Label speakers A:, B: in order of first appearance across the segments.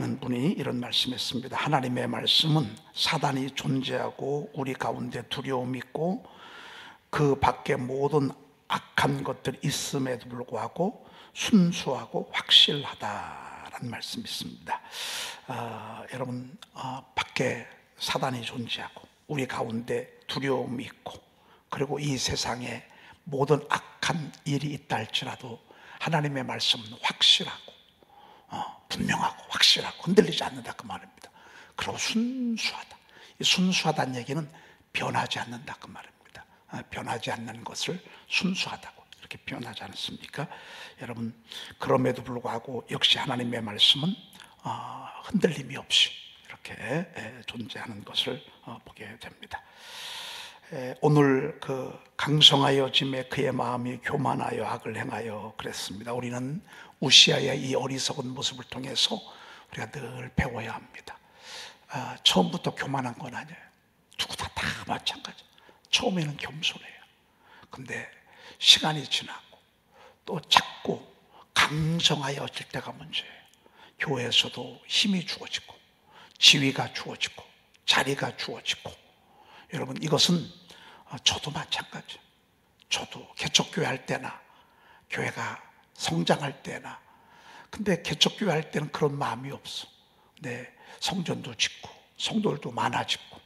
A: 하는 분이 이런 말씀했습니다. 하나님의 말씀은 사단이 존재하고 우리 가운데 두려움이 있고 그 밖에 모든 악한 것들이 있음에도 불구하고 순수하고 확실하다라는 말씀이 있습니다. 여러분, 밖에 사단이 존재하고 우리 가운데 두려움이 있고 그리고 이 세상에 모든 악한 일이 있다 할지라도 하나님의 말씀은 확실하고 분명하고 확실하고 흔들리지 않는다 그 말입니다. 그리고 순수하다. 이 순수하다는 얘기는 변하지 않는다 그 말입니다. 변하지 않는 것을 순수하다고 이렇게 표현하지 않습니까? 여러분, 그럼에도 불구하고 역시 하나님의 말씀은 흔들림이 없이 이렇게 존재하는 것을 보게 됩니다. 오늘 그 강성하여 짐에 그의 마음이 교만하여 악을 행하여 그랬습니다. 우리는 우시아의 이 어리석은 모습을 통해서 우리가 늘 배워야 합니다. 처음부터 교만한 건 아니에요. 누구나 다 마찬가지. 처음에는 겸손해요. 근데 시간이 지나고 또 자꾸 강성하여질 때가 문제예요. 교회에서도 힘이 주어지고 지위가 주어지고 자리가 주어지고, 여러분 이것은 저도 마찬가지. 저도 개척교회 할 때나 교회가 성장할 때나, 근데 개척교회 할 때는 그런 마음이 없어. 네, 성전도 짓고 성도들도 많아지고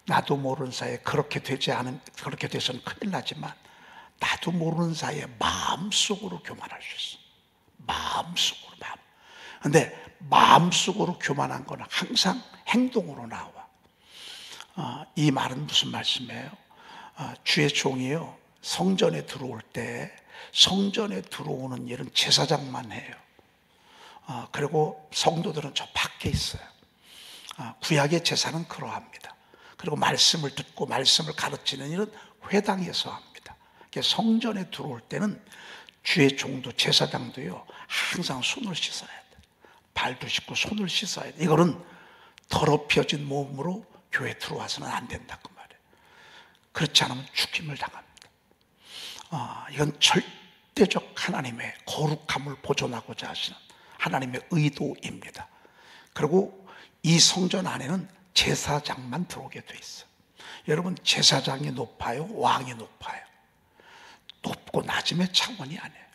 A: 나도 모르는 사이에 그렇게 돼서는 큰일 나지만 나도 모르는 사이에 마음속으로 교만할 수 있어. 마음속으로. 근데 마음속으로 교만한 건 항상 행동으로 나와. 이 말은 무슨 말씀이에요? 주의 종이요, 성전에 들어올 때 성전에 들어오는 일은 제사장만 해요. 그리고 성도들은 저 밖에 있어요. 구약의 제사는 그러합니다. 그리고 말씀을 듣고 말씀을 가르치는 일은 회당에서 합니다. 성전에 들어올 때는 주의 종도 제사장도요, 항상 손을 씻어야 돼. 발도 씻고 손을 씻어야 돼. 이거는 더럽혀진 몸으로 교회 들어와서는 안 된다 그 말이에요. 그렇지 않으면 죽임을 당합니다. 이건 절대적 하나님의 거룩함을 보존하고자 하시는 하나님의 의도입니다. 그리고 이 성전 안에는 제사장만 들어오게 돼 있어요. 여러분, 제사장이 높아요? 왕이 높아요? 높고 낮음의 차원이 아니에요.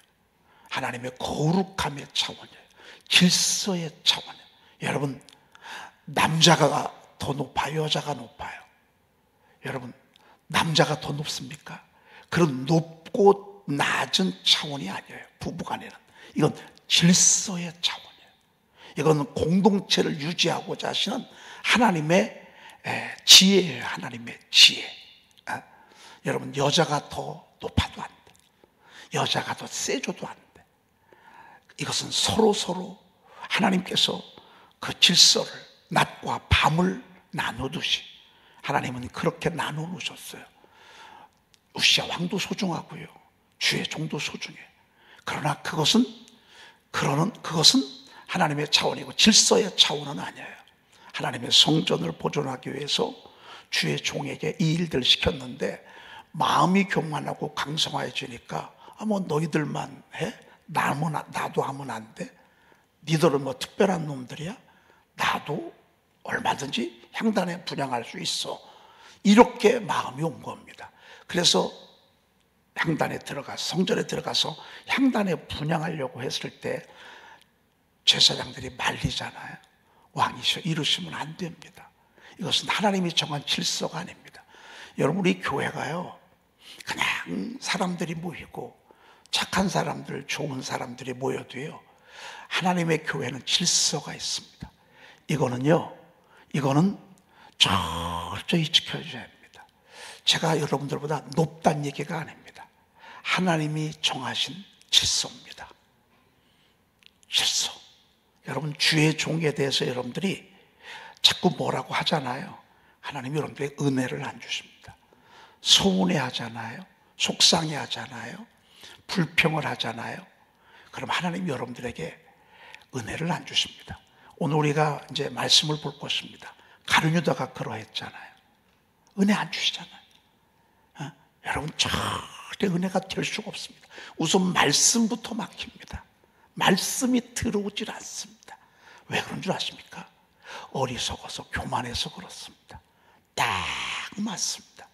A: 하나님의 거룩함의 차원이에요. 질서의 차원이에요. 여러분, 남자가 더 높아요? 여자가 높아요? 여러분, 남자가 더 높습니까? 그런 높고 낮은 차원이 아니에요. 부부간에는. 이건 질서의 차원이에요. 이건 공동체를 유지하고자 하시는 하나님의 지혜예요. 하나님의 지혜. 여러분, 여자가 더 높아도 안 돼. 여자가 더 세줘도 안 돼. 이것은 서로 하나님께서 그 질서를, 낮과 밤을 나누듯이 하나님은 그렇게 나눠 놓으셨어요. 우시아 왕도 소중하고요, 주의 종도 소중해. 그러나 그것은 하나님의 차원이고 질서의 차원은 아니에요. 하나님의 성전을 보존하기 위해서 주의 종에게 이 일들을 시켰는데, 마음이 교만하고 강성해지니까 뭐 너희들만 해? 나도 하면 안 돼? 니들은 뭐 특별한 놈들이야? 나도 얼마든지 향단에 분향할 수 있어. 이렇게 마음이 온 겁니다. 그래서 향단에 들어가서, 성전에 들어가서 향단에 분향하려고 했을 때 제사장들이 말리잖아요. 왕이셔, 이러시면 안 됩니다. 이것은 하나님이 정한 질서가 아닙니다. 여러분, 우리 교회가요, 그냥 사람들이 모이고 착한 사람들, 좋은 사람들이 모여도요, 하나님의 교회는 질서가 있습니다. 이거는 철저히 지켜줘야 합니다. 제가 여러분들보다 높다는 얘기가 아닙니다. 하나님이 정하신 질서입니다. 질서. 여러분, 주의 종에 대해서 여러분들이 자꾸 뭐라고 하잖아요. 하나님이 여러분들에게 은혜를 안 주십니다. 서운해 하잖아요. 속상해 하잖아요. 불평을 하잖아요. 그럼 하나님이 여러분들에게 은혜를 안 주십니다. 오늘 우리가 이제 말씀을 볼 것입니다. 가룟유다가 그러했잖아요. 은혜 안 주시잖아요. 여러분, 절대 은혜가 될 수가 없습니다. 우선 말씀부터 막힙니다. 말씀이 들어오질 않습니다. 왜 그런 줄 아십니까? 어리석어서 교만해서 그렇습니다. 딱 맞습니다.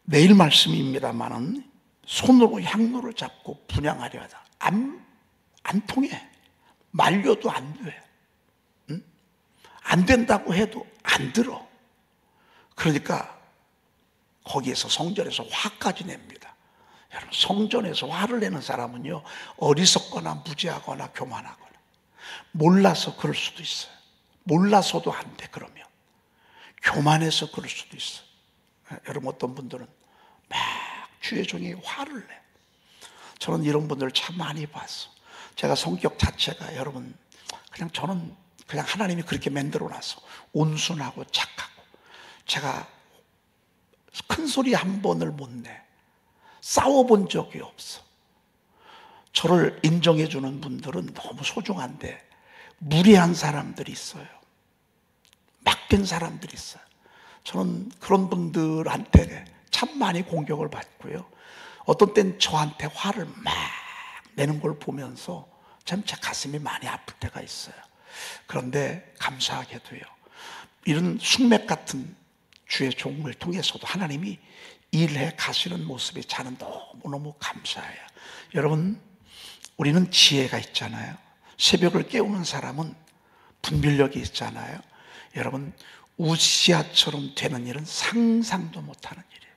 A: 내일 말씀입니다마는 손으로 향로를 잡고 분향하려 하다. 안 통해. 말려도 안 돼. 응? 안 된다고 해도 안 들어. 그러니까 거기에서 성전에서 화까지 냅니다. 여러분, 성전에서 화를 내는 사람은요, 어리석거나 무지하거나 교만하거나 몰라서 그럴 수도 있어요. 몰라서도 안 돼. 그러면 교만해서 그럴 수도 있어요. 여러분, 어떤 분들은 막 주의 종이 화를 내. 저는 이런 분들 참 많이 봤어. 제가 성격 자체가, 여러분, 저는 그냥 하나님이 그렇게 만들어놔서 온순하고 착하고, 제가 큰 소리 한 번을 못 내. 싸워본 적이 없어. 저를 인정해 주는 분들은 너무 소중한데 무례한 사람들이 있어요. 막된 사람들이 있어요. 저는 그런 분들한테 참 많이 공격을 받고요. 어떤 땐 저한테 화를 막 내는 걸 보면서 참 제 가슴이 많이 아플 때가 있어요. 그런데 감사하게도요, 이런 숙맥 같은 주의 종을 통해서도 하나님이 일해 가시는 모습이 저는 너무너무 감사해요. 여러분, 우리는 지혜가 있잖아요. 새벽을 깨우는 사람은 분별력이 있잖아요. 여러분, 우시아처럼 되는 일은 상상도 못하는 일이에요.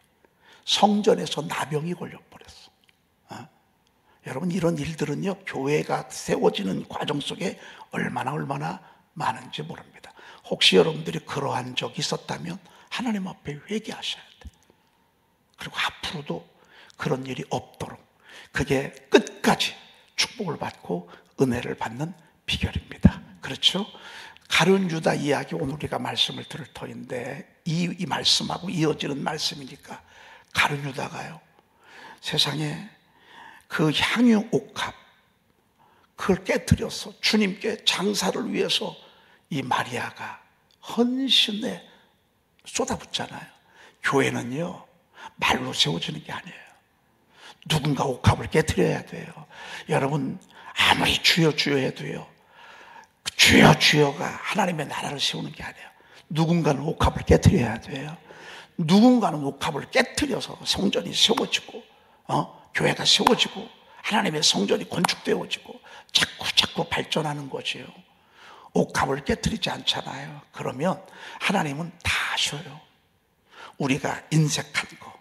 A: 성전에서 나병이 걸려버렸어. 여러분, 이런 일들은요, 교회가 세워지는 과정 속에 얼마나 많은지 모릅니다. 혹시 여러분들이 그러한 적이 있었다면 하나님 앞에 회개하셔야 돼요. 그리고 앞으로도 그런 일이 없도록, 그게 끝까지 축복을 받고 은혜를 받는 비결입니다. 그렇죠? 가룟 유다 이야기, 오늘 우리가 말씀을 들을 터인데 이 말씀하고 이어지는 말씀이니까, 가룟 유다가요, 세상에 그 향유 옥합, 그걸 깨뜨려서 주님께 장사를 위해서 이 마리아가 헌신에 쏟아붓잖아요. 교회는요, 말로 세워지는 게 아니에요. 누군가 옥합을 깨뜨려야 돼요. 여러분, 아무리 주여 주여 해도요, 주여 주여가 하나님의 나라를 세우는 게 아니에요. 누군가는 옥합을 깨뜨려야 돼요. 누군가는 옥합을 깨뜨려서 성전이 세워지고, 교회가 세워지고, 하나님의 성전이 건축되어지고 자꾸 발전하는 거지요. 옥합을 깨뜨리지 않잖아요. 그러면 하나님은 다 아셔요. 우리가 인색한 거,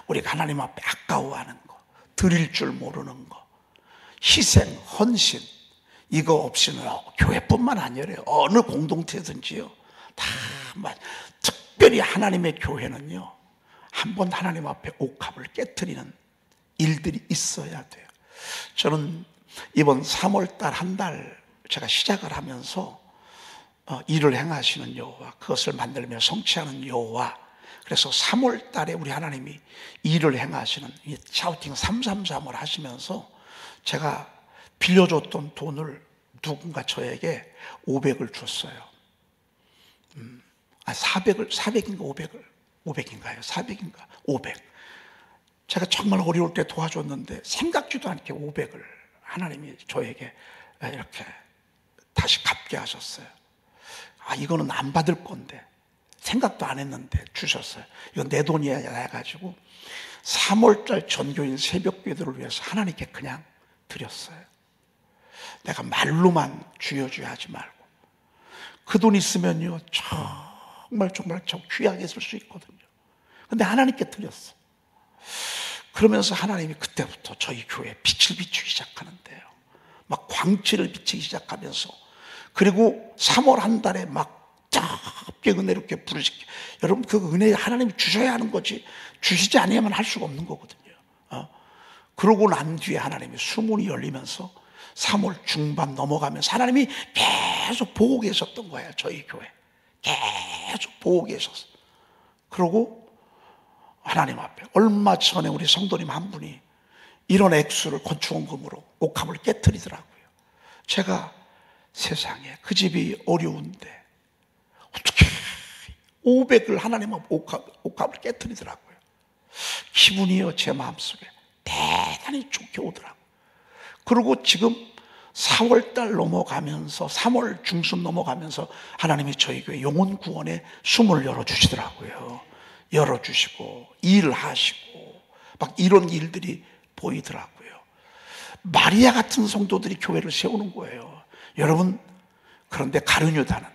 A: 우리가 하나님 앞에 아까워하는 거, 드릴 줄 모르는 거, 희생, 헌신, 이거 없이는 교회뿐만 아니라 어느 공동체든지요, 다 특별히 하나님의 교회는요, 한번 하나님 앞에 옥합을 깨뜨리는 일들이 있어야 돼요. 저는 이번 3월달 한 달 제가 시작을 하면서 일을 행하시는 여호와, 그것을 만들며 성취하는 여호와, 그래서 3월달에 우리 하나님이 일을 행하시는 샤우팅 333을 하시면서 제가 빌려줬던 돈을 누군가 저에게 500을 줬어요. 400인가 500인가요? 400인가 500. 제가 정말 어려울 때 도와줬는데 생각지도 않게 500을 하나님이 저에게 이렇게 다시 갚게 하셨어요. 이거는 안 받을 건데, 생각도 안 했는데 주셨어요. 이건 내 돈이야 해가지고 3월달 전교인 새벽기도를 위해서 하나님께 그냥 드렸어요. 내가 말로만 주여 주여 하지 말고, 그 돈 있으면요 정말 저 귀하게 쓸 수 있거든요. 근데 하나님께 드렸어. 그러면서 하나님이 그때부터 저희 교회에 빛을 비추기 시작하는데요, 막 광채를 비치기 시작하면서, 그리고 3월 한 달에 막 짧게 은혜롭게 부르시기, 여러분, 그 은혜 하나님이 주셔야 하는 거지, 주시지 않으면 할 수가 없는 거거든요. 그러고 난 뒤에 하나님이 수문이 열리면서 3월 중반 넘어가면서 하나님이 계속 보고 계셨던 거예요. 저희 교회 계속 보고 계셨어. 그러고 하나님 앞에 얼마 전에 우리 성도님 한 분이 이런 액수를 건축원금으로 옥합을 깨뜨리더라고요. 제가 세상에 그 집이 어려운데 어떻게 500을 하나님 앞에 옥합을 깨뜨리더라고요. 기분이요, 제 마음속에 대단히 좋게 오더라고요. 그리고 지금 4월달 넘어가면서 3월 중순 넘어가면서 하나님이 저희 교회 영혼 구원의 숨을 열어주시더라고요. 열어주시고 일하시고 막 이런 일들이 보이더라고요. 마리아 같은 성도들이 교회를 세우는 거예요. 여러분, 그런데 가룟유다는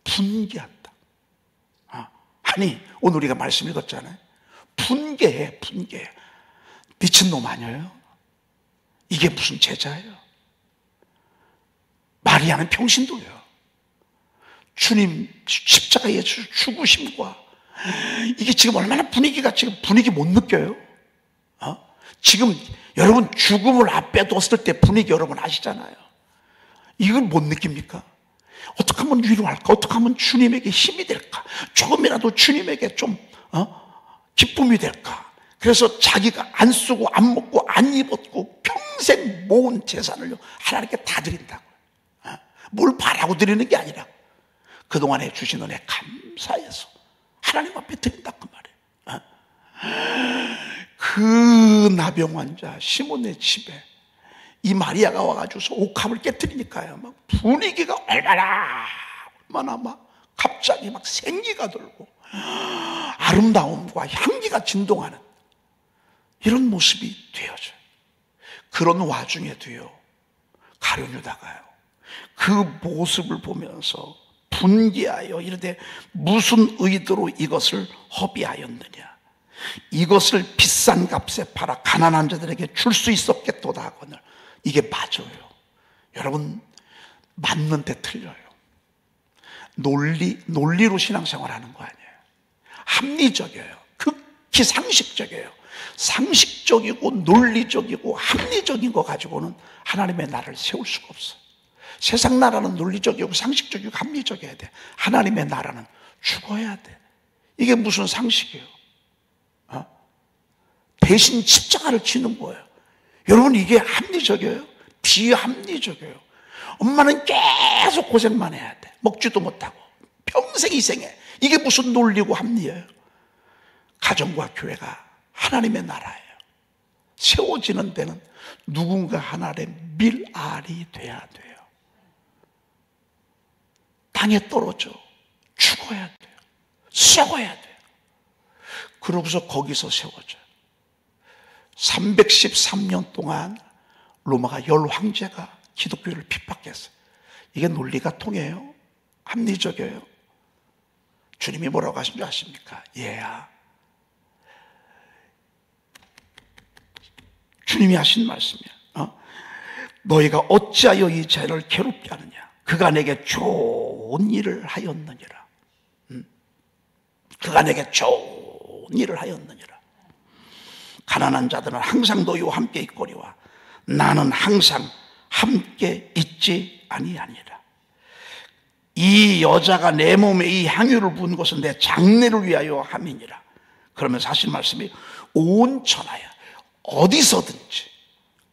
A: 분개한다. 아니, 오늘 우리가 말씀 읽었잖아요. 분개해. 미친놈 아니에요? 이게 무슨 제자예요? 마리아는 평신도예요. 주님 십자가의 죽으심과 이게 지금 얼마나 분위기가 지금 분위기 못 느껴요? 지금 여러분 죽음을 앞에 뒀을 때 분위기 여러분 아시잖아요. 이걸 못 느낍니까? 어떻게 하면 위로할까? 어떻게 하면 주님에게 힘이 될까? 조금이라도 주님에게 좀 기쁨이 될까? 그래서 자기가 안 쓰고 안 먹고 안 입었고 평생 모은 재산을 하나님께 다 드린다고. 뭘 바라고 드리는 게 아니라 그동안에 주신 은혜 감사해서 하나님 앞에 드린다 그 말이에요. 그 나병 환자 시몬의 집에 이 마리아가 와가지고서 옥합을 깨뜨리니까요, 막 분위기가 얼마나 막 갑자기 막 생기가 돌고 아름다움과 향기가 진동하는 이런 모습이 되어져요. 그런 와중에도요, 가룟유다가요 그 모습을 보면서 분개하여 이르되 무슨 의도로 이것을 허비하였느냐, 이것을 비싼 값에 팔아 가난한 자들에게 줄 수 있었겠도다 하거늘. 이게 맞아요. 여러분, 맞는데 틀려요. 논리로 신앙생활하는 거 아니에요. 합리적이에요. 극히 상식적이에요. 상식적이고 논리적이고 합리적인 거 가지고는 하나님의 나라를 세울 수가 없어요. 세상 나라는 논리적이고 상식적이고 합리적이어야 돼. 하나님의 나라는 죽어야 돼. 이게 무슨 상식이에요? 대신 십자가를 지는 거예요. 여러분, 이게 합리적이에요? 비합리적이에요. 엄마는 계속 고생만 해야 돼. 먹지도 못하고 평생 희생해. 이게 무슨 논리고 합리예요? 가정과 교회가 하나님의 나라예요. 세워지는 데는 누군가 하나의 밀알이 돼야 돼요. 땅에 떨어져 죽어야 돼요. 썩어야 돼요. 그러고서 거기서 세워져요. 313년 동안 로마가 열 황제가 기독교를 핍박했어요. 이게 논리가 통해요? 합리적이에요? 주님이 뭐라고 하신 줄 아십니까? 얘야, 주님이 하신 말씀이야. 너희가 어찌하여 이 죄를 괴롭게 하느냐? 그가 내게 좋은 일을 하였느니라. 그가 내게 좋은 일을 하였느니라. 가난한 자들은 항상 너희와 함께 있거니와 나는 항상 함께 있지 아니하니라. 이 여자가 내 몸에 이 향유를 부은 것은 내 장례를 위하여 함이니라. 그러면서 하신 말씀이 온 천하에 어디서든지,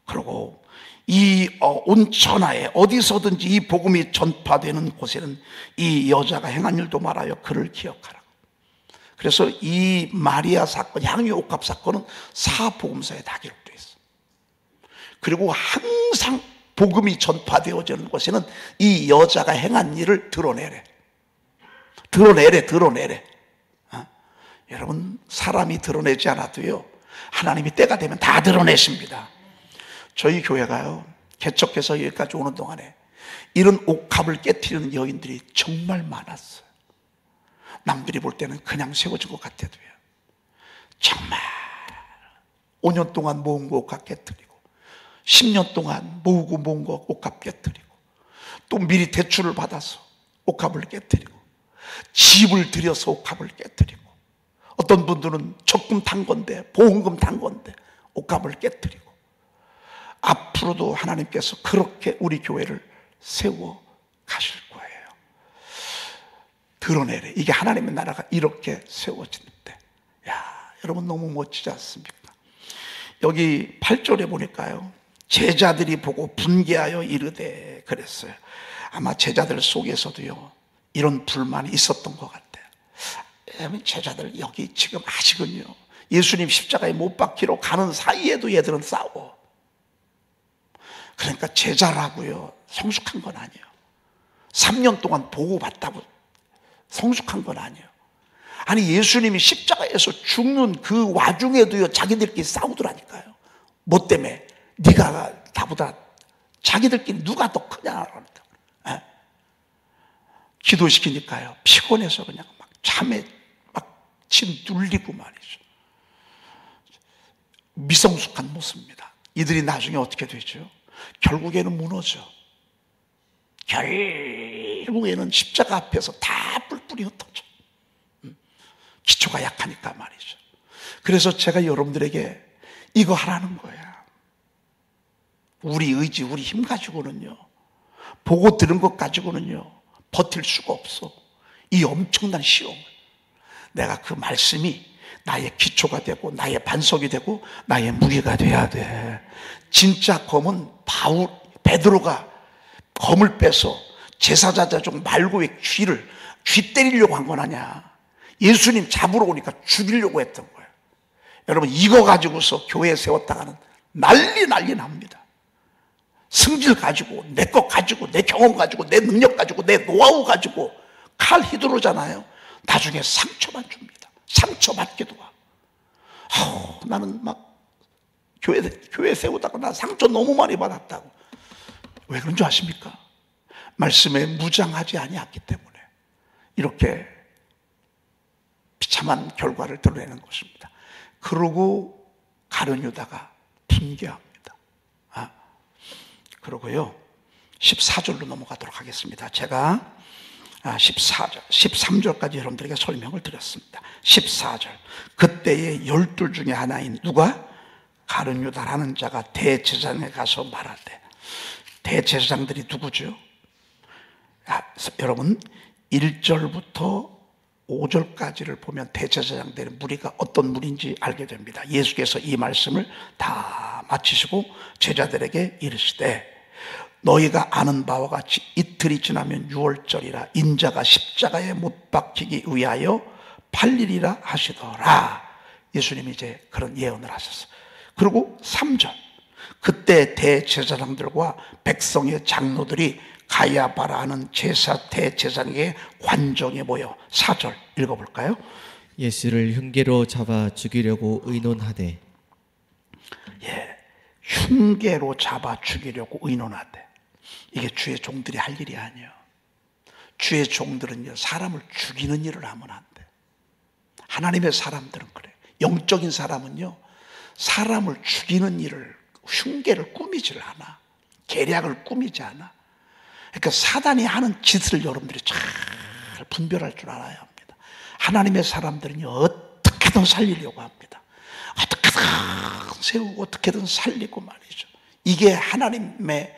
A: 그리고 이 온 천하에 어디서든지 이 복음이 전파되는 곳에는 이 여자가 행한 일도 말하여 그를 기억하라. 그래서 이 마리아 사건, 향유 옥합 사건은 사복음서에 다 기록되어 있어. 그리고 항상 복음이 전파되어지는 곳에는 이 여자가 행한 일을 드러내래. 여러분, 사람이 드러내지 않아도요, 하나님이 때가 되면 다 드러내십니다. 저희 교회가요, 개척해서 여기까지 오는 동안에 이런 옥합을 깨트리는 여인들이 정말 많았어요. 남들이 볼 때는 그냥 세워진 것 같아도요, 정말 5년 동안 모은 거 옥합 깨트리고 10년 동안 모으고 모은 거 옥합 깨트리고 또 미리 대출을 받아서 옥합을 깨트리고 집을 들여서 옥합을 깨트리고 어떤 분들은 적금 탄 건데 보험금 탄 건데 옥합을 깨트리고, 앞으로도 하나님께서 그렇게 우리 교회를 세워 가실 거예요. 드러내래. 이게 하나님의 나라가 이렇게 세워지는데, 야, 여러분 너무 멋지지 않습니까? 여기 8절에 보니까요, 제자들이 보고 분개하여 이르되 그랬어요. 아마 제자들 속에서도요, 이런 불만이 있었던 것 같아요. 제자들 여기 지금 아직은요, 예수님 십자가에 못 박히러 가는 사이에도 얘들은 싸워. 그러니까 제자라고요 성숙한 건 아니에요. 3년 동안 보고받다고 성숙한 건 아니에요. 아니 예수님이 십자가에서 죽는 그 와중에도요 자기들끼리 싸우더라니까요. 뭐 때문에? 네가 나보다, 자기들끼리 누가 더 크냐 그러니까. 기도시키니까요 피곤해서 그냥 막 잠에 막 침 눌리고 말이죠. 미성숙한 모습입니다. 이들이 나중에 어떻게 되죠? 결국에는 무너져. 결국에는 십자가 앞에서 다 뿔뿔이 흩어져. 기초가 약하니까 말이죠. 그래서 제가 여러분들에게 이거 하라는 거야. 우리 의지, 우리 힘 가지고는요, 보고 들은 것 가지고는요 버틸 수가 없어. 이 엄청난 시험. 내가 그 말씀이 나의 기초가 되고 나의 반석이 되고 나의 무기가 돼야 돼. 진짜 검은 베드로가 검을 빼서 제사자족 말고의 귀 때리려고 한 건 아니야. 예수님 잡으러 오니까 죽이려고 했던 거예요. 여러분 이거 가지고서 교회 세웠다가는 난리 납니다. 승질 가지고, 내 것 가지고, 내 경험 가지고, 내 능력 가지고, 내 노하우 가지고 칼 휘두르잖아요. 나중에 상처만 줍니다. 상처받기도 하고. 나는 막 교회 세우다가 나 상처 너무 많이 받았다고. 왜 그런 줄 아십니까? 말씀에 무장하지 아니했기 때문에 이렇게 비참한 결과를 드러내는 것입니다. 그러고 가룟 유다가 붕괴합니다. 그러고요 14절로 넘어가도록 하겠습니다. 제가 14절, 13절까지 여러분들에게 설명을 드렸습니다. 14절, 그때의 12 중에 하나인 누가? 가룟 유다라는 자가 대제사장에 가서 말하되. 대제사장들이 누구죠? 여러분 1절부터 5절까지를 보면 대제사장들의 무리가 어떤 무리인지 알게 됩니다. 예수께서 이 말씀을 다 마치시고 제자들에게 이르시되, 너희가 아는 바와 같이 이틀이 지나면 유월절이라 인자가 십자가에 못 박히기 위하여 팔리리라 하시더라. 예수님이 이제 그런 예언을 하셨어요. 그리고 3절, 그때 대제사장들과 백성의 장로들이 가야바라 하는 대제사장에게 관정에 모여. 4절 읽어볼까요?
B: 예수를 흉계로 잡아 죽이려고 의논하되.
A: 흉계로 잡아 죽이려고 의논하되. 이게 주의 종들이 할 일이 아니에요. 주의 종들은요 사람을 죽이는 일을 하면 안 돼. 하나님의 사람들은 그래. 영적인 사람은요 사람을 죽이는 일을, 흉계를 꾸미질 않아. 계략을 꾸미지 않아. 그러니까 사단이 하는 짓을 여러분들이 잘 분별할 줄 알아야 합니다. 하나님의 사람들은요 어떻게든 살리려고 합니다. 어떻게든 세우고 어떻게든 살리고 말이죠. 이게 하나님의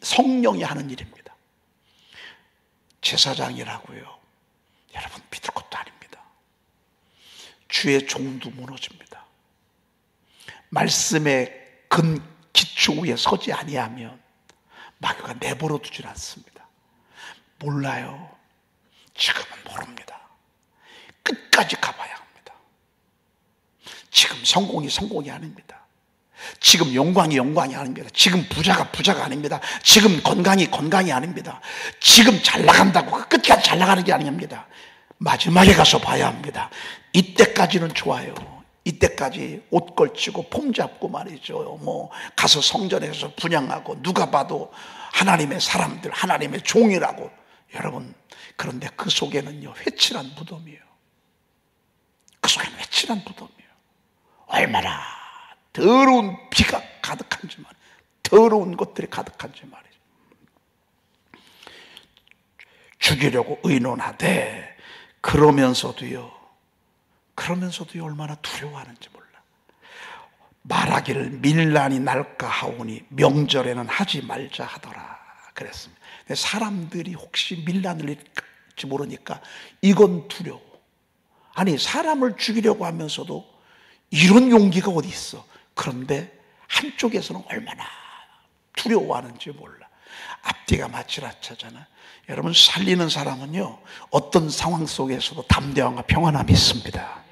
A: 성령이 하는 일입니다. 제사장이라고요 여러분 믿을 것도 아닙니다. 주의 종도 무너집니다. 말씀의 근 기초 위에 서지 아니하면 마귀가 내버려 두질 않습니다. 몰라요. 지금은 모릅니다. 끝까지 가봐야 합니다. 지금 성공이 아닙니다. 지금 영광이 아닙니다. 지금 부자가 아닙니다. 지금 건강이 아닙니다. 지금 잘 나간다고 끝까지 잘 나가는 게 아닙니다. 마지막에 가서 봐야 합니다. 이때까지는 좋아요. 이때까지 옷 걸치고 폼 잡고 말이죠. 가서 성전에서 분향하고 누가 봐도 하나님의 사람들, 하나님의 종이라고. 여러분, 그런데 그 속에는요 회칠한 무덤이에요. 그 속에는 회칠한 무덤이에요. 얼마나 더러운 피가 가득한지 말이에요. 더러운 것들이 가득한지 말이에요. 죽이려고 의논하되 그러면서도요 얼마나 두려워하는지 몰라. 말하기를 밀란이 날까 하오니 명절에는 하지 말자 하더라 그랬습니다. 근데 사람들이 혹시 밀란을 일지 모르니까 이건 두려워. 아니 사람을 죽이려고 하면서도 이런 용기가 어디 있어. 그런데 한쪽에서는 얼마나 두려워하는지 몰라. 앞뒤가 맞지라차잖아. 여러분 살리는 사람은요 어떤 상황 속에서도 담대함과 평안함이 있습니다.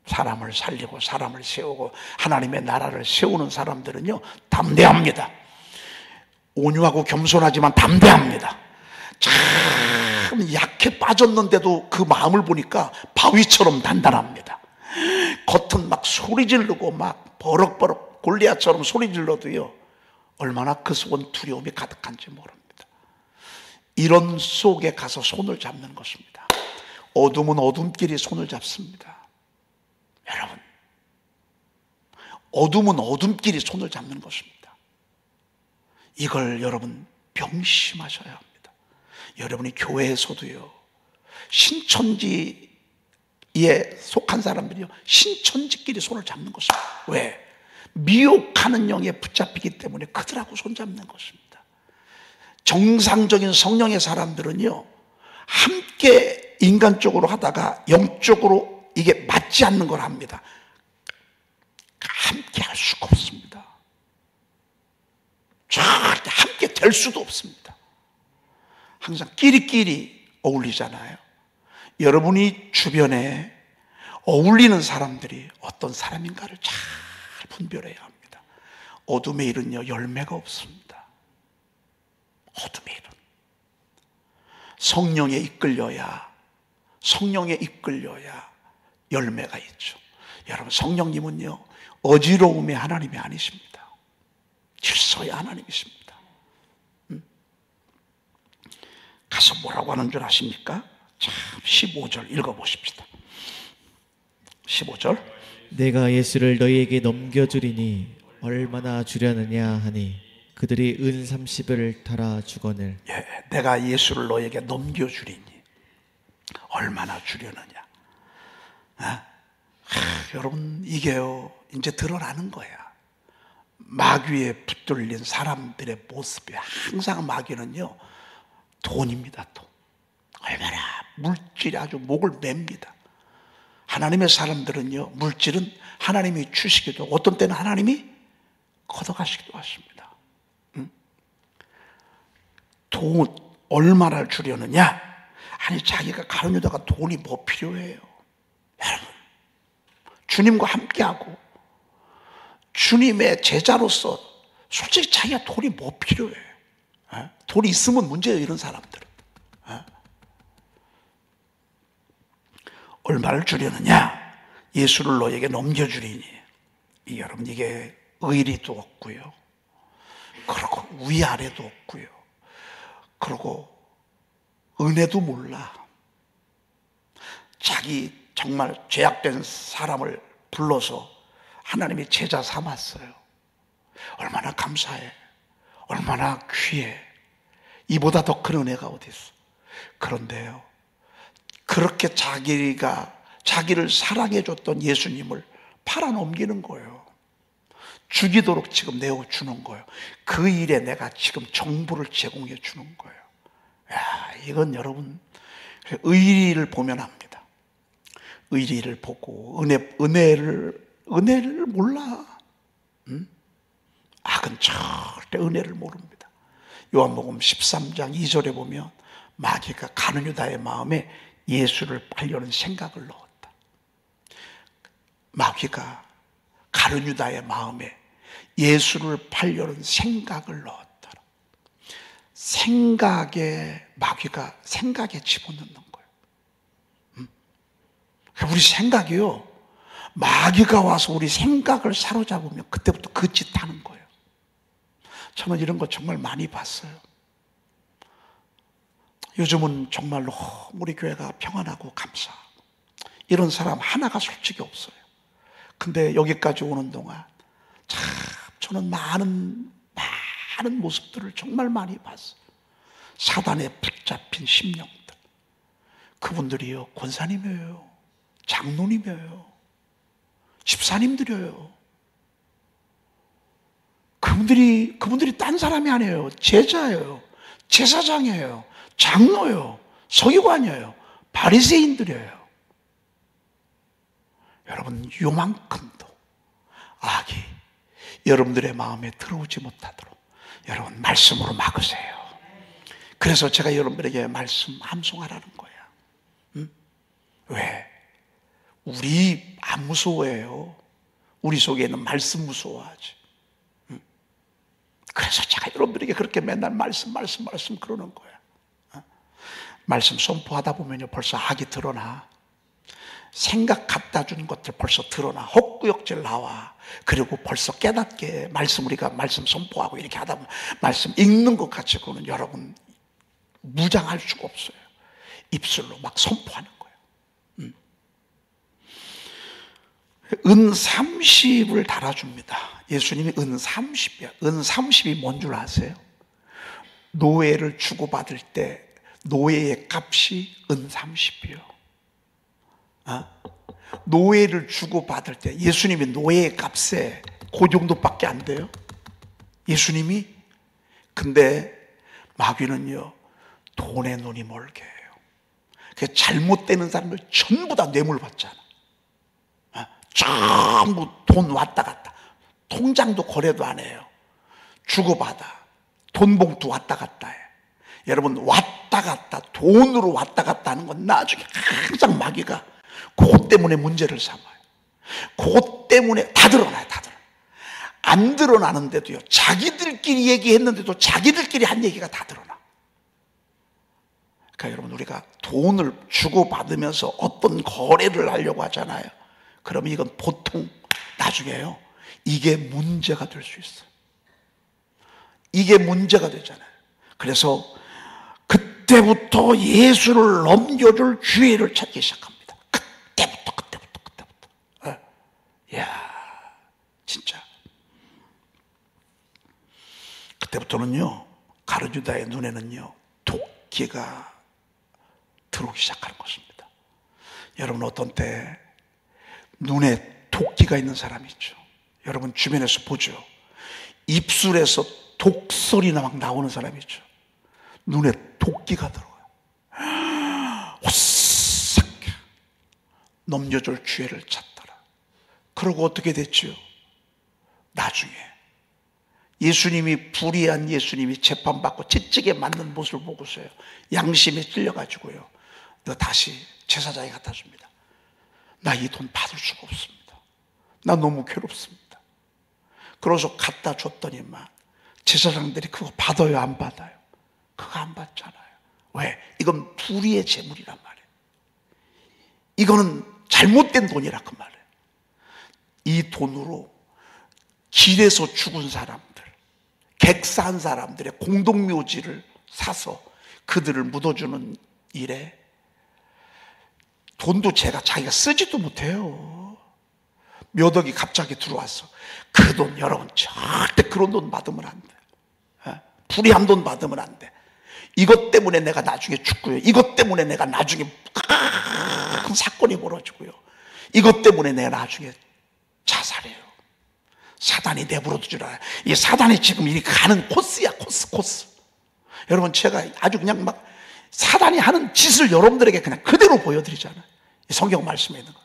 A: 사람을 살리고 사람을 세우고 하나님의 나라를 세우는 사람들은요 담대합니다. 온유하고 겸손하지만 담대합니다. 참 약해 빠졌는데도 그 마음을 보니까 바위처럼 단단합니다. 겉은 막 소리 지르고 막 버럭버럭 골리앗처럼 소리 질러도요, 얼마나 그 속은 두려움이 가득한지 모릅니다. 이런 속에 가서 손을 잡는 것입니다. 어둠은 어둠끼리 손을 잡습니다. 여러분, 어둠은 어둠끼리 손을 잡는 것입니다. 이걸 여러분 명심하셔야 합니다. 여러분이 교회에서도요, 신천지에 속한 사람들이요, 신천지끼리 손을 잡는 것입니다. 왜? 미혹하는 영에 붙잡히기 때문에 그들하고 손잡는 것입니다. 정상적인 성령의 사람들은요, 함께 인간적으로 하다가 영적으로 이게 맞지 않는 걸 합니다. 함께 할 수가 없습니다. 절대 함께 될 수도 없습니다. 항상 끼리끼리 어울리잖아요. 여러분이 주변에 어울리는 사람들이 어떤 사람인가를 잘 분별해야 합니다. 어둠의 일은요, 열매가 없습니다. 어둠의 일은 성령에 이끌려야 열매가 있죠. 여러분, 성령님은요, 어지러움의 하나님이 아니십니다. 질서의 하나님이십니다. 가서 뭐라고 하는 줄 아십니까? 참, 15절 읽어보십시다. 15절.
B: 내가 예수를 너희에게 넘겨주리니 얼마나 주려느냐 하니 그들이 은 30을 달아 주거늘.
A: 예, 내가 예수를 너에게 넘겨주리니 얼마나 주려느냐. 여러분, 이게요, 이제 드러나는 거야. 마귀에 붙들린 사람들의 모습이 항상 마귀는요, 돈입니다. 돈. 얼마나 물질이 아주 목을 맵니다. 하나님의 사람들은요, 물질은 하나님이 주시기도 하고 어떤 때는 하나님이 걷어가시기도 하십니다. 돈 얼마나 주려느냐? 아니, 자기가 가룟유다가 돈이 뭐 필요해요? 여러분, 주님과 함께하고 주님의 제자로서 솔직히 자기가 돈이 뭐 필요해? 돈이 있으면 문제예요, 이런 사람들은. 얼마를 주려느냐? 예수를 너에게 넘겨주리니. 여러분, 이게 의리도 없고요, 그리고 위아래도 없고요, 그리고 은혜도 몰라. 자기 정말 죄악된 사람을 불러서 하나님이 제자 삼았어요. 얼마나 감사해, 얼마나 귀해. 이보다 더 큰 은혜가 어디 있어. 그런데요, 그렇게 자기를 사랑해줬던 예수님을 팔아넘기는 거예요. 죽이도록 지금 내어주는 거예요. 그 일에 내가 지금 정보를 제공해 주는 거예요. 야, 이건 여러분, 의리를 보면 합니다. 의리를 보고 은혜를 몰라. 악은 절대 은혜를 모릅니다. 요한복음 13장 2절에 보면 마귀가 가룟유다의 마음에 예수를 팔려는 생각을 넣었다. 마귀가 가룟유다의 마음에 예수를 팔려는 생각을 넣었더라. 마귀가 생각에 집어넣는 거예요. 우리 생각이요, 마귀가 와서 우리 생각을 사로잡으면 그때부터 그 짓 하는 거예요. 저는 이런 거 정말 많이 봤어요. 요즘은 정말로 우리 교회가 평안하고 감사, 이런 사람 하나가 솔직히 없어요. 근데 여기까지 오는 동안 참 저는 많은 모습들을 정말 많이 봤어요. 사단에 붙잡힌 심령들. 그분들이요, 권사님이에요, 장로님이에요, 집사님들이에요. 그분들이 딴 사람이 아니에요. 제자예요, 제사장이에요, 장로예요, 서기관이에요, 바리새인들이에요. 여러분, 요만큼도 악이 여러분들의 마음에 들어오지 못하도록 여러분 말씀으로 막으세요. 그래서 제가 여러분들에게 말씀 암송하라는 거야. 왜? 우리 안 무서워해요. 우리 속에 있는 말씀 무서워하지. 그래서 제가 여러분들에게 그렇게 맨날 말씀 그러는 거예요. 말씀 선포하다 보면요, 벌써 악이 드러나. 생각 갖다 준 것들 벌써 드러나. 헛구역질 나와. 그리고 벌써 깨닫게 우리가 말씀 선포하고 이렇게 하다 보면 말씀 읽는 것 가지고는 여러분 무장할 수가 없어요. 입술로 막 선포하는 거예요. 은 30을 달아줍니다. 예수님이 은 30이야. 은 30이 뭔 줄 아세요? 노예를 주고받을 때 노예의 값이 은 30이요. 노예를 주고받을 때 예수님이 노예의 값에 그 정도밖에 안 돼요. 예수님이. 근데 마귀는요, 돈에 눈이 멀게 해요. 그 잘못되는 사람들 전부 다 뇌물 받잖아. 전부 돈 왔다 갔다. 통장도 거래도 안 해요. 주고받아. 돈 봉투 왔다 갔다 해. 여러분, 왔다 갔다, 돈으로 왔다 갔다 하는 건 나중에 항상 마귀가 그것 때문에 문제를 삼아요. 그것 때문에 다 드러나요. 다 드러나요. 안 드러나는데도요, 자기들끼리 얘기했는데도 자기들끼리 한 얘기가 다 드러나. 그러니까 여러분, 우리가 돈을 주고받으면서 어떤 거래를 하려고 하잖아요. 그러면 이건 보통 나중에요, 이게 문제가 될 수 있어요. 이게 문제가 되잖아요. 그래서 그때부터 예수를 넘겨줄 기회를 찾기 시작합니다. 그때부터. 진짜. 그때부터는요, 가룟유다의 눈에는요, 도끼가 들어오기 시작하는 것입니다. 여러분, 어떤 때 눈에 도끼가 있는 사람이 있죠. 여러분 주변에서 보죠. 입술에서 독소리나 막 나오는 사람이 있죠. 눈에 도끼가 들어와요. 오싹 넘겨줄 기회를 찾더라. 그러고 어떻게 됐죠? 나중에 예수님이, 불의한 예수님이 재판받고 채찍에 맞는 모습을 보고서요, 양심에 찔려가지고요, 너 다시 제사장에 갖다 줍니다. 나 이 돈 받을 수가 없습니다. 나 너무 괴롭습니다. 그래서 갖다 줬더니만 제사장들이 그거 받아요, 안 받아요? 그거 안 받잖아요. 왜? 이건 불의의 재물이란 말이에요. 이거는 잘못된 돈이라 그 말이에요. 이 돈으로 길에서 죽은 사람들, 객사한 사람들의 공동묘지를 사서 그들을 묻어주는 일에 돈도 자기가 쓰지도 못해요. 몇 억이 갑자기 들어왔어. 그 돈 여러분 절대 그런 돈 받으면 안 돼. 불의한 돈 받으면 안 돼. 이것 때문에 내가 나중에 죽고요. 이것 때문에 내가 나중에 큰 사건이 벌어지고요. 이것 때문에 내가 나중에 자살해요. 사단이 내버려 두질 않아요. 이 사단이 지금 이렇게 가는 코스야, 코스. 여러분, 제가 아주 그냥 막 사단이 하는 짓을 여러분들에게 그냥 그대로 보여드리잖아요. 이 성경 말씀에 있는 거.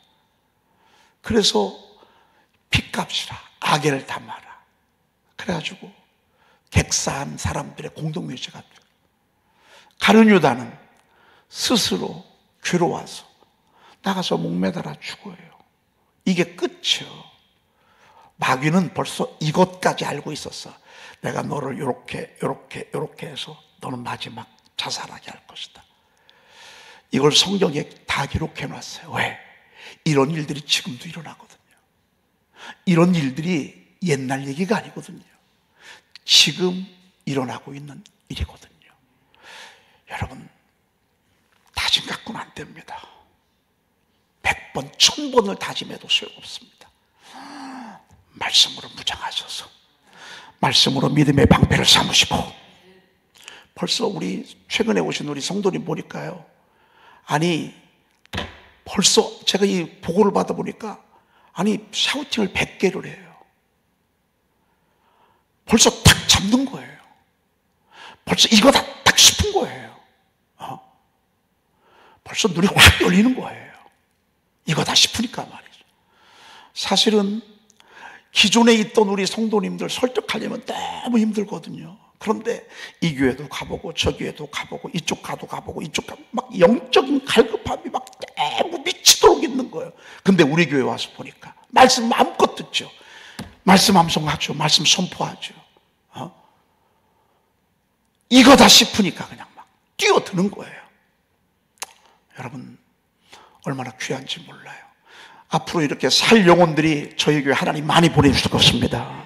A: 그래서 핏값이라 악애를 담아라. 그래가지고 객사한 사람들의 공동묘지가 돼요. 가룟유다는 스스로 괴로워서 나가서 목매달아 죽어요. 이게 끝이요. 마귀는 벌써 이것까지 알고 있었어. 내가 너를 이렇게 해서 너는 마지막 자살하게 할 것이다. 이걸 성경에 다 기록해 놨어요. 왜? 이런 일들이 지금도 일어나거든요. 이런 일들이 옛날 얘기가 아니거든요. 지금 일어나고 있는 일이거든요. 여러분, 다짐 갖고는 안 됩니다. 100번, 1000번을 다짐해도 소용없습니다. 말씀으로 무장하셔서 말씀으로 믿음의 방패를 삼으시고, 벌써 우리 최근에 오신 우리 성도님 보니까요, 아니 벌써 제가 이 보고를 받아보니까 아니 샤우팅을 100개를 해요. 벌써 탁 잡는 거예요. 벌써 이거다 딱 싶은 거예요. 벌써 눈이 확 열리는 거예요. 이거다 싶으니까 말이죠. 사실은 기존에 있던 우리 성도님들 설득하려면 너무 힘들거든요. 그런데 이 교회도 가보고 저 교회도 가보고 이쪽 가보고 이쪽 막 영적인 갈급함이 막 너무 미치도록 있는 거예요. 근데 우리 교회 와서 보니까 말씀 마음껏 듣죠. 말씀 암송하죠. 말씀 선포하죠. 이거다 싶으니까 그냥 막 뛰어드는 거예요. 여러분, 얼마나 귀한지 몰라요. 앞으로 이렇게 살 영혼들이 저희 교회 하나님 많이 보내주실 것입니다.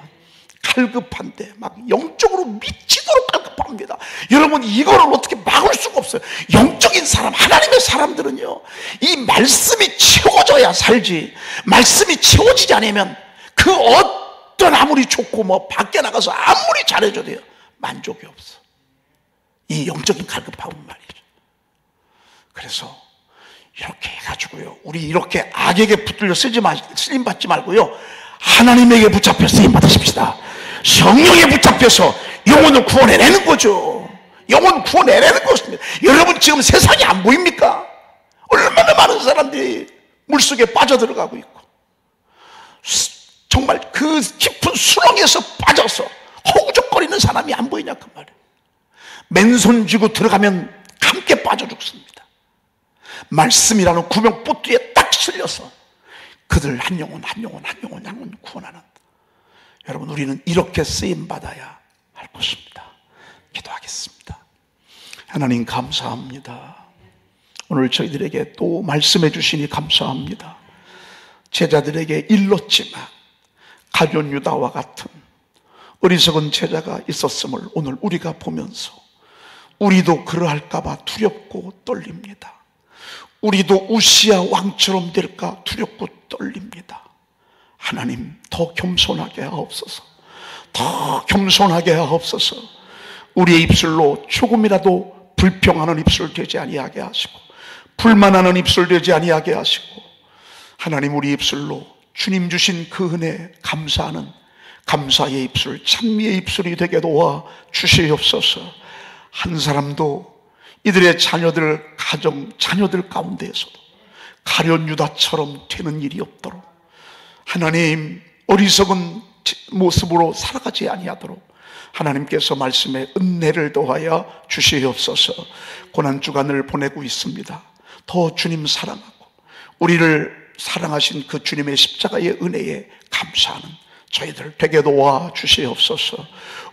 A: 갈급한데 막 영적으로 미치도록 갈급합니다. 여러분, 이거를 어떻게 막을 수가 없어요. 영적인 사람, 하나님의 사람들은요, 이 말씀이 채워져야 살지, 말씀이 채워지지 않으면 그 어떤 아무리 좋고 뭐 밖에 나가서 아무리 잘해줘도요 만족이 없어. 이 영적인 갈급함은 말이죠. 그래서 이렇게 해가지고요, 우리 이렇게 악에게 붙들려 쓰임 받지 말고요, 하나님에게 붙잡혀 쓰임 받으십시다. 성령에 붙잡혀서 영혼을 구원해내는 거죠. 영혼 구원해내는 것입니다. 여러분, 지금 세상이 안 보입니까? 얼마나 많은 사람들이 물속에 빠져들어가고 있고, 정말 그 깊은 수렁에서 빠져서 허우적거리는 사람이 안 보이냐 그 말이에요. 맨손 쥐고 들어가면 함께 빠져 죽습니다. 말씀이라는 구명보트에 딱 실려서 그들 한 영혼 구원하는, 여러분, 우리는 이렇게 쓰임받아야 할 것입니다. 기도하겠습니다. 하나님, 감사합니다. 오늘 저희들에게 또 말씀해 주시니 감사합니다. 제자들에게 일렀지만 가룟 유다와 같은 어리석은 제자가 있었음을 오늘 우리가 보면서 우리도 그러할까 봐 두렵고 떨립니다. 우리도 우시아 왕처럼 될까 두렵고 떨립니다. 하나님, 더 겸손하게 하옵소서. 더 겸손하게 하옵소서. 우리의 입술로 조금이라도 불평하는 입술 되지 아니하게 하시고, 불만하는 입술 되지 아니하게 하시고, 하나님, 우리 입술로 주님 주신 그 은혜 감사하는 감사의 입술, 찬미의 입술이 되게 도와 주시옵소서. 한 사람도 이들의 자녀들, 가정, 자녀들 가운데에서도 가룟 유다처럼 되는 일이 없도록, 하나님, 어리석은 모습으로 살아가지 아니하도록 하나님께서 말씀에 은혜를 더하여 주시옵소서. 고난주간을 보내고 있습니다. 더 주님 사랑하고 우리를 사랑하신 그 주님의 십자가의 은혜에 감사하는 저희들 되게 도와 주시옵소서.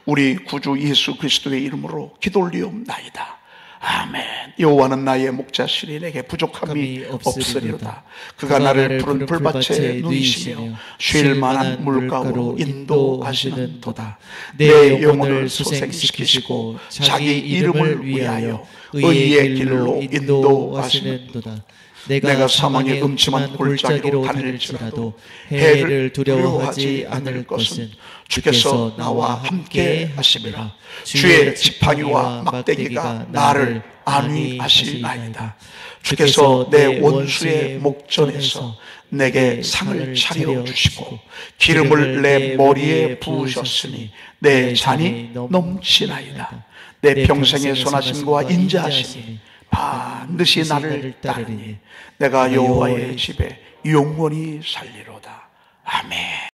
A: 우리 구주 예수 그리스도의 이름으로 기도 올리옵나이다. 아멘. 여호와는 나의 목자시니 내게 부족함이 없으리로다. 그가 나를 푸른 풀밭에 누이시며 쉴 만한 물가로 인도하시는도다. 내 영혼을 소생시키시고 자기 이름을 위하여 의의 길로 인도하시는도다. 내가 사망의 음침한 골짜기로 다닐지라도 해를 두려워하지 않을 것은 주께서 나와 함께 하심이라. 주의 지팡이와 막대기가 나를 안위하시나이다. 주께서 내 원수의 목전에서 내게 상을 차려주시고 기름을 내 머리에 부으셨으니 내 잔이 넘치나이다. 내 평생의 선하심과 인자하심이 반드시 나를 따르니 내가 여호와의 집에 영원히 살리로다. 아멘.